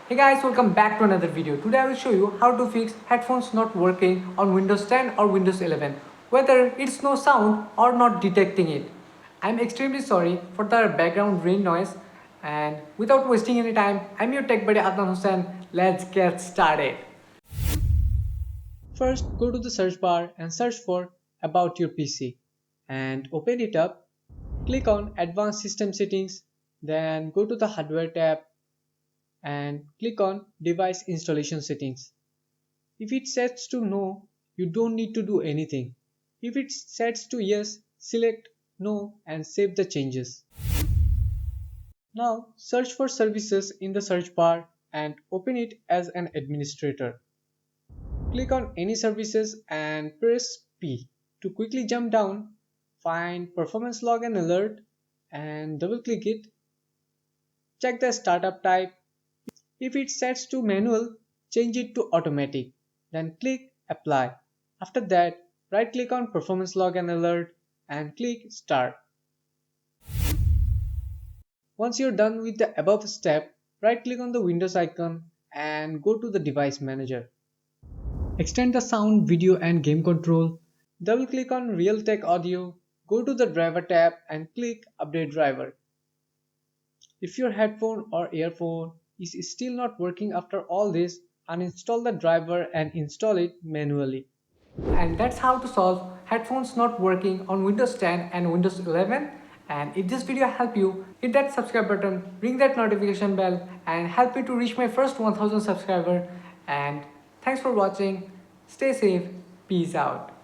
Hey guys, welcome back to another video. Today I will show you how to fix headphones not working on Windows 10 or Windows 11, whether it's no sound or not detecting it. I'm extremely sorry for the background rain noise, and without wasting any time, I'm your tech buddy Adnan Hussain. Let's get started. First, go to the search bar and search for About Your PC and open it up. Click on Advanced System Settings, then go to the Hardware tab and click on Device Installation Settings. If it sets to no, you don't need to do anything. If it sets to yes, select no and save the changes. Now search for services in the search bar and open it as an administrator. Click on any services and press P. To quickly jump down, find Performance Log and Alert and double click it. Check the startup type. If it sets to manual, change it to automatic. Then click apply. After that, right click on performance log and alert and click start. Once you're done with the above step, right click on the Windows icon and go to the device manager. Extend the sound, video and game control. Double click on Realtek Audio. Go to the driver tab and click update driver. If your headphone or earphone is still not working after all this, uninstall the driver and install it manually. And that's how to solve headphones not working on Windows 10 and Windows 11. And if this video helped you, hit that subscribe button, ring that notification bell and help me to reach my first 1000 subscriber. And thanks for watching. Stay safe. Peace out.